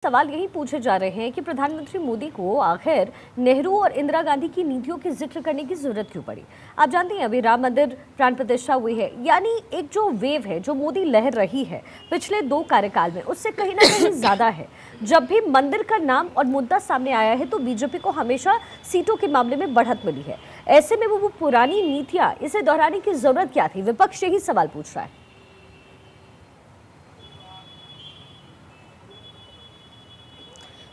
सवाल यही पूछे जा रहे हैं कि प्रधानमंत्री मोदी को आखिर नेहरू और इंदिरा गांधी की नीतियों की जिक्र करने की जरूरत क्यों पड़ी। आप जानते हैं अभी राम मंदिर प्राण प्रतिष्ठा हुई है, यानी एक जो वेव है, जो मोदी लहर रही है पिछले 2 कार्यकाल में, उससे कहीं ना कहीं ज्यादा है। जब भी मंदिर का नाम और मुद्दा सामने आया है तो बीजेपी को हमेशा सीटों के मामले में बढ़त मिली है। ऐसे में वो पुरानी नीतियां, इसे दोहराने की जरूरत क्या थी? विपक्ष यही सवाल पूछ रहा है।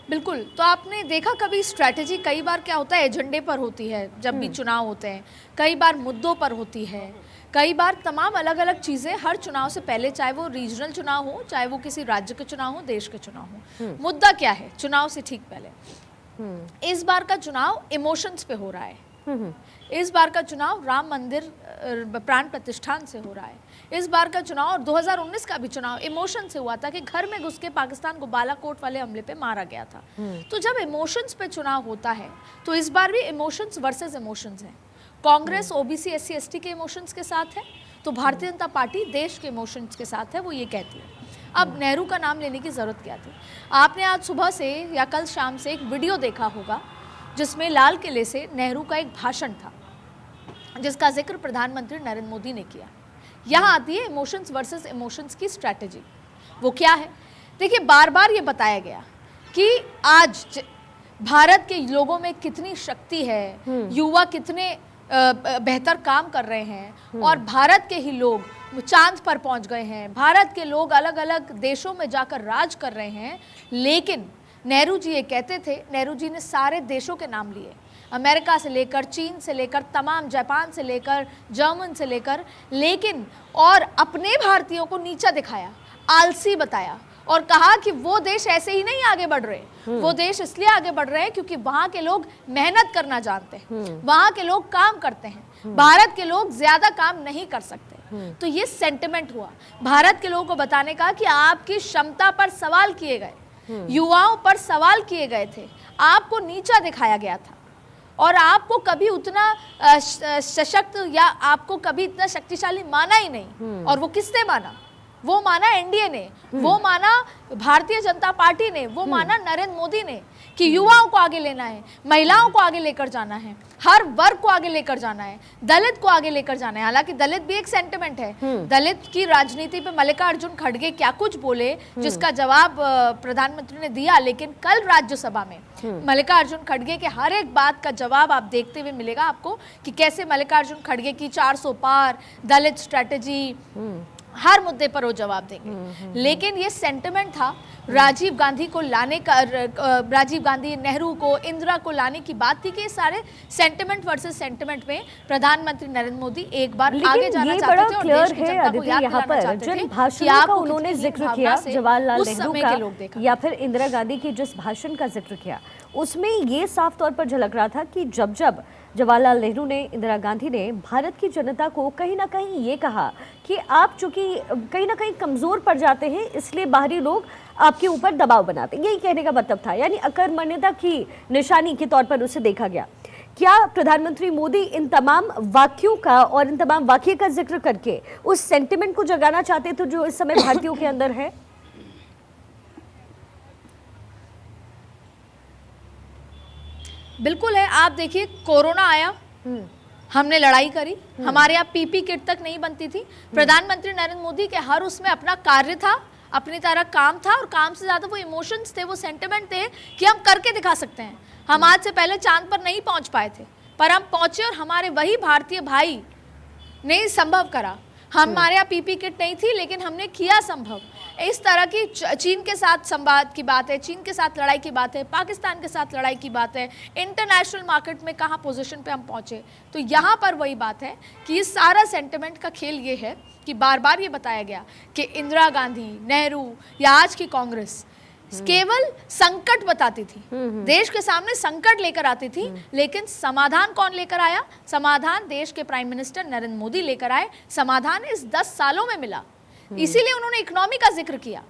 बिल्कुल। तो आपने देखा कभी स्ट्रैटेजी कई बार क्या होता है, एजेंडे पर होती है जब भी चुनाव होते हैं, कई बार मुद्दों पर होती है, कई बार तमाम अलग अलग चीज़ें हर चुनाव से पहले, चाहे वो रीजनल चुनाव हो, चाहे वो किसी राज्य के चुनाव हो, देश के चुनाव हो, मुद्दा क्या है चुनाव से ठीक पहले। इस बार का चुनाव इमोशंस पे हो रहा है। इस बार का चुनाव राम मंदिर प्राण प्रतिष्ठान से हो रहा है। इस बार का चुनाव और 2019 का भी चुनाव इमोशन से हुआ था कि घर में घुस के पाकिस्तान को बालाकोट वाले हमले पे मारा गया था। तो जब इमोशंस पे चुनाव होता है तो इस बार भी इमोशंस वर्सेस इमोशंस हैं। कांग्रेस ओबीसी एससी एसटी के इमोशंस के साथ है, तो भारतीय जनता पार्टी देश के इमोशंस के साथ है। वो ये कहती है। अब नेहरू का नाम लेने की जरूरत क्या थी? आपने आज सुबह से या कल शाम से एक वीडियो देखा होगा जिसमें लाल किले से नेहरू का एक भाषण था जिसका जिक्र प्रधानमंत्री नरेंद्र मोदी ने किया। यहाँ आती है इमोशंस वर्सेस इमोशंस की स्ट्रैटेजी। वो क्या है? देखिए, बार बार ये बताया गया कि आज भारत के लोगों में कितनी शक्ति है, युवा कितने बेहतर काम कर रहे हैं और भारत के ही लोग चांद पर पहुंच गए हैं, भारत के लोग अलग अलग देशों में जाकर राज कर रहे हैं। लेकिन नेहरू जी ये कहते थे, नेहरू जी ने सारे देशों के नाम लिए, अमेरिका से लेकर, चीन से लेकर, तमाम जापान से लेकर, जर्मन से लेकर, लेकिन और अपने भारतीयों को नीचा दिखाया, आलसी बताया और कहा कि वो देश ऐसे ही नहीं आगे बढ़ रहे, वो देश इसलिए आगे बढ़ रहे हैं क्योंकि वहाँ के लोग मेहनत करना जानते हैं, वहाँ के लोग काम करते हैं, भारत के लोग ज्यादा काम नहीं कर सकते। तो ये सेंटिमेंट हुआ भारत के लोगों को बताने का कि आपकी क्षमता पर सवाल किए गए, युवाओं पर सवाल किए गए थे, आपको नीचा दिखाया गया था और आपको कभी उतना सशक्त या आपको कभी इतना शक्तिशाली माना ही नहीं। और वो किसने माना? वो माना एनडीए ने, वो माना भारतीय जनता पार्टी ने, वो माना नरेंद्र मोदी ने कि युवाओं को आगे लेना है, महिलाओं को आगे लेकर जाना है, हर वर्ग को आगे लेकर जाना है, दलित को आगे लेकर जाना है। हालांकि दलित भी एक सेंटिमेंट है। दलित की राजनीति पे मल्लिकार्जुन खड़गे क्या कुछ बोले जिसका जवाब प्रधानमंत्री ने दिया, लेकिन कल राज्यसभा में मल्लिकार्जुन खड़गे के हर एक बात का जवाब आप देखते हुए मिलेगा आपको कि कैसे मल्लिकार्जुन खड़गे की 400 पार दलित स्ट्रैटेजी, हर मुद्दे पर वो जवाब देंगे। लेकिन ये सेंटिमेंट था राजीव गांधी को लाने का, राजीव गांधी, नेहरू को, इंदिरा को लाने की बात थी कि ये सारे सेंटिमेंट वर्सेस सेंटिमेंट में प्रधानमंत्री नरेंद्र मोदी एक बार आगे जाना चाहते थे और देश की जनता को याद दिलाना चाहते थे कि आप उन्होंने जिक्र किया जवाहरलाल नेहरू का या फिर इंदिरा गांधी की जिस भाषण का जिक्र किया, उसमें ये साफ तौर पर झलक रहा था कि जब जवाहरलाल नेहरू ने, इंदिरा गांधी ने भारत की जनता को कहीं ना कहीं ये कहा कि आप चूंकि कहीं ना कहीं कमजोर पड़ जाते हैं, इसलिए बाहरी लोग आपके ऊपर दबाव बनाते हैं। यही कहने का मतलब था, यानी अकर्मण्यता की निशानी के तौर पर उसे देखा गया। क्या प्रधानमंत्री मोदी इन तमाम वाक्यों का और इन तमाम वाक्य का जिक्र करके उस सेंटिमेंट को जगाना चाहते थे जो इस समय भारतीयों के अंदर है? बिल्कुल है। आप देखिए, कोरोना आया, हमने लड़ाई करी, हमारे यहाँ पीपी किट तक नहीं बनती थी। प्रधानमंत्री नरेंद्र मोदी के हर उसमें अपना कार्य था, अपनी तरह काम था और काम से ज्यादा वो इमोशंस थे, वो सेंटिमेंट थे कि हम करके दिखा सकते हैं। हम आज से पहले चांद पर नहीं पहुंच पाए थे, पर हम पहुंचे और हमारे वही भारतीय भाई ने संभव करा। हमारे यहाँ पीपी किट नहीं थी लेकिन हमने किया संभव। इस तरह की चीन के साथ संवाद की बात है, चीन के साथ लड़ाई की बात है, पाकिस्तान के साथ लड़ाई की बात है, इंटरनेशनल मार्केट में कहाँ पोजीशन पे हम पहुँचे। तो यहाँ पर वही बात है कि ये सारा सेंटिमेंट का खेल ये है कि बार बार ये बताया गया कि इंदिरा गांधी, नेहरू या आज की कांग्रेस केवल संकट बताती थी, देश के सामने संकट लेकर आती थी, लेकिन समाधान कौन लेकर आया? समाधान देश के प्राइम मिनिस्टर नरेंद्र मोदी लेकर आए। समाधान इस 10 सालों में मिला। इसीलिए उन्होंने इकोनॉमी का जिक्र किया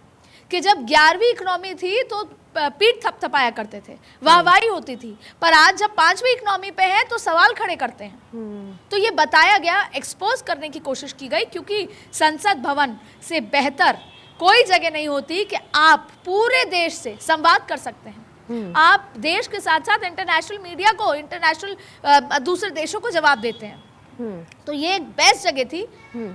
कि जब 11वीं इकोनॉमी थी तो पीठ थपथपाया करते थे, वाहवाही होती थी, पर आज जब 5वीं इकोनॉमी पे है तो सवाल खड़े करते हैं। तो ये बताया गया, एक्सपोज करने की कोशिश की गई, क्योंकि संसद भवन से बेहतर कोई जगह नहीं होती कि आप पूरे देश से संवाद कर सकते हैं। आप देश के साथ साथ इंटरनेशनल मीडिया को, इंटरनेशनल दूसरे देशों को जवाब देते हैं। तो ये एक बेस्ट जगह थी।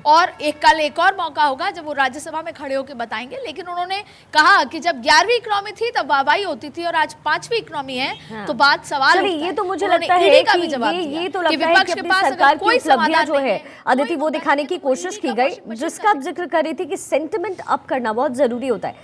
और कल एक और मौका होगा जब वो राज्यसभा में खड़े होकर बताएंगे। लेकिन उन्होंने कहा कि जब 11वीं इकोनॉमी थी तब वाहवाही होती थी और आज 5वीं इकोनॉमी है। हाँ। तो बात सवाल चलिए, उठता ये है। तो मुझे उन्होंने लगता है ईडी का कि भी जवाब ये दिया तो कि लगता है विपक्ष कि के अपनी पास सरकार अगर की कोई उपलब्धियां समाधान जो नहीं है है, अदिति कोई वो तो दिखाने की बताइए कि कोशिश ईडी की का गई, washing machine जिसका आप जिक्र कर रही थी कि सेंटिमेंट अप करना बहुत जरूरी होता है।